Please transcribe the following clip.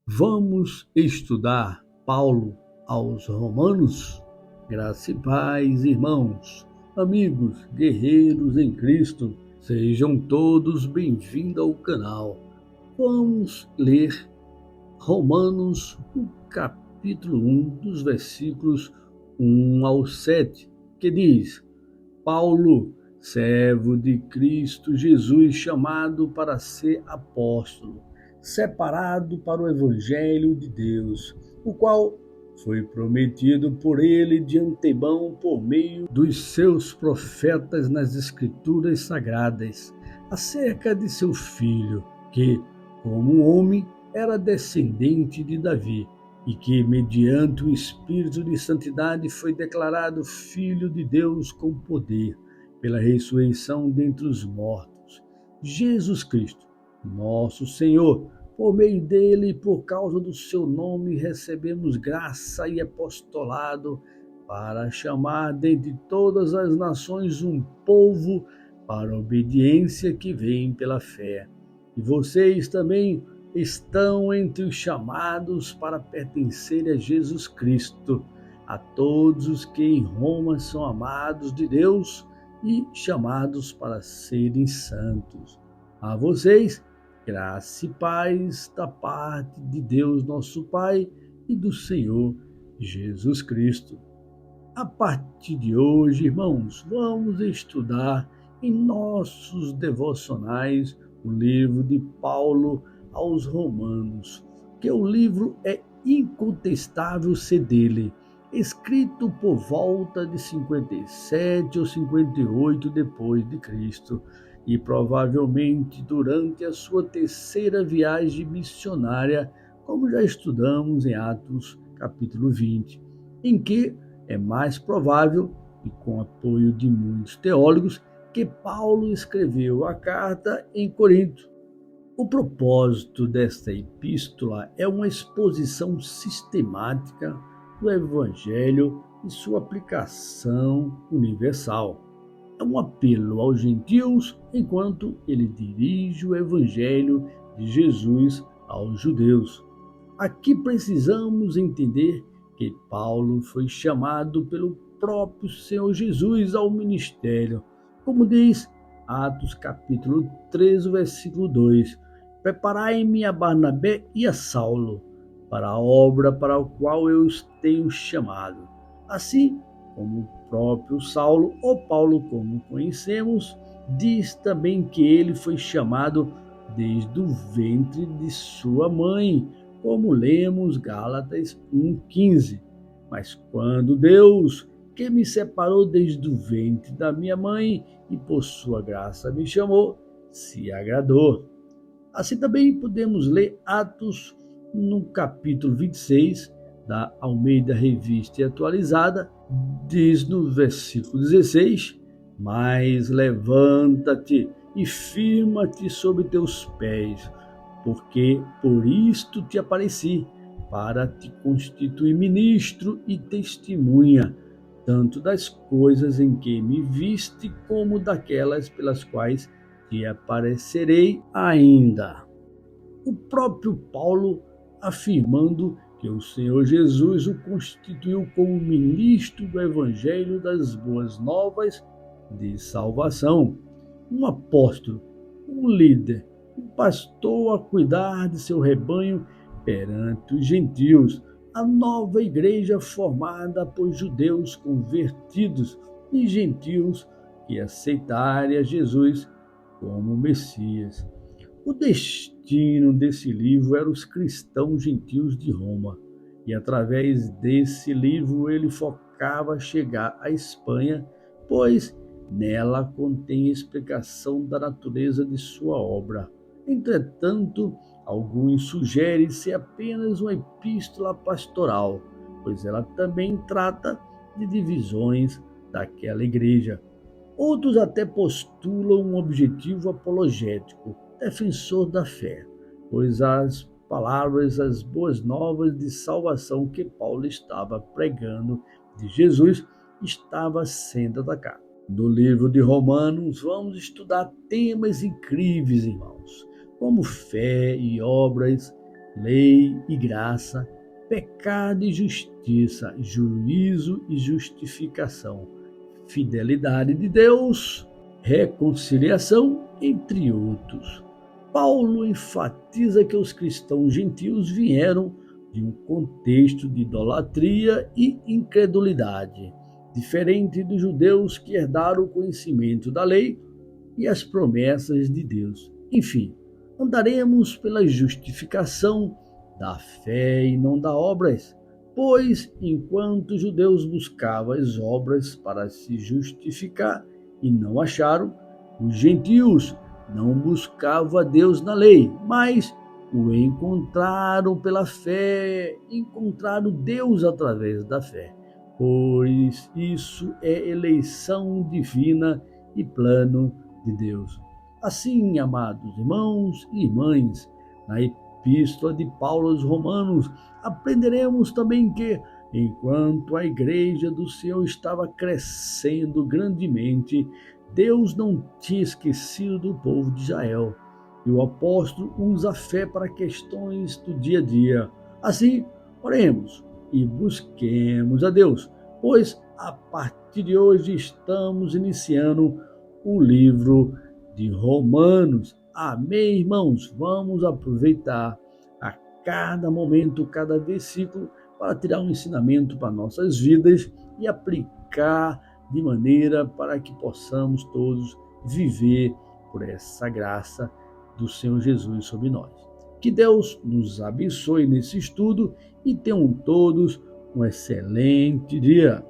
Vamos estudar Paulo aos Romanos? Graça e paz, irmãos, amigos, guerreiros em Cristo, sejam todos bem-vindos ao canal. Vamos ler Romanos, no capítulo 1, dos versículos 1 ao 7, que diz: Paulo, servo de Cristo Jesus, chamado para ser apóstolo, separado para o Evangelho de Deus, o qual foi prometido por ele de antemão por meio dos seus profetas nas Escrituras Sagradas, acerca de seu filho, que, como homem, era descendente de Davi, e que, mediante o Espírito de Santidade, foi declarado Filho de Deus com poder, pela ressurreição dentre os mortos. Jesus Cristo, nosso Senhor, por meio dele e por causa do seu nome, recebemos graça e apostolado para chamar dentre todas as nações um povo para a obediência que vem pela fé. E vocês também estão entre os chamados para pertencer a Jesus Cristo, a todos os que em Roma são amados de Deus e chamados para serem santos. A vocês, graça e paz da parte de Deus nosso Pai e do Senhor Jesus Cristo. A partir de hoje, irmãos, vamos estudar em nossos devocionais o livro de Paulo aos Romanos, que o livro é incontestável ser dele, escrito por volta de 57 ou 58 depois de Cristo, e provavelmente durante a sua terceira viagem missionária, como já estudamos em Atos capítulo 20, em que é mais provável, e com apoio de muitos teólogos, que Paulo escreveu a carta em Corinto. O propósito desta epístola é uma exposição sistemática do Evangelho e sua aplicação universal. É um apelo aos gentios, enquanto ele dirige o Evangelho de Jesus aos judeus. Aqui precisamos entender que Paulo foi chamado pelo próprio Senhor Jesus ao ministério, como diz Atos capítulo 13, versículo 2: Preparai-me a Barnabé e a Saulo para a obra para a qual eu os tenho chamado. Assim como o próprio Saulo, ou Paulo como conhecemos, diz também que ele foi chamado desde o ventre de sua mãe, como lemos Gálatas 1,15. Mas quando Deus, que me separou desde o ventre da minha mãe e por sua graça me chamou, se agradou. Assim também podemos ler Atos no capítulo 26 da Almeida Revista e Atualizada, diz no versículo 16: Mas levanta-te e firma-te sobre teus pés, porque por isto te apareci, para te constituir ministro e testemunha, tanto das coisas em que me viste, como daquelas pelas quais te aparecerei ainda. O próprio Paulo afirmando que o Senhor Jesus o constituiu como ministro do Evangelho das Boas Novas de salvação, um apóstolo, um líder, um pastor a cuidar de seu rebanho perante os gentios, a nova igreja formada por judeus convertidos e gentios que aceitarem a Jesus como Messias. O destino desse livro era os cristãos gentios de Roma, e através desse livro ele focava chegar à Espanha, pois nela contém explicação da natureza de sua obra. Entretanto, alguns sugerem ser apenas uma epístola pastoral, pois ela também trata de divisões daquela igreja. Outros até postulam um objetivo apologético, defensor da fé, pois as palavras, as boas novas de salvação que Paulo estava pregando de Jesus estava sendo atacado. No livro de Romanos, vamos estudar temas incríveis, irmãos, como fé e obras, lei e graça, pecado e justiça, juízo e justificação, fidelidade de Deus, reconciliação, entre outros. Paulo enfatiza que os cristãos gentios vieram de um contexto de idolatria e incredulidade, diferente dos judeus que herdaram o conhecimento da lei e as promessas de Deus. Enfim, andaremos pela justificação da fé e não das obras, pois enquanto os judeus buscavam as obras para se justificar e não acharam, os gentios não buscavam a Deus na lei, mas o encontraram pela fé, encontraram Deus através da fé. Pois isso é eleição divina e plano de Deus. Assim, amados irmãos e irmãs, na Epístola de Paulo aos Romanos, aprenderemos também que, enquanto a igreja do Senhor estava crescendo grandemente, Deus não tinha esquecido do povo de Israel. E o apóstolo usa a fé para questões do dia a dia. Assim, oremos e busquemos a Deus, pois a partir de hoje estamos iniciando o livro de Romanos. Amém, irmãos? Vamos aproveitar a cada momento, cada versículo, para tirar um ensinamento para nossas vidas e aplicar de maneira para que possamos todos viver por essa graça do Senhor Jesus sobre nós. Que Deus nos abençoe nesse estudo e tenham todos um excelente dia.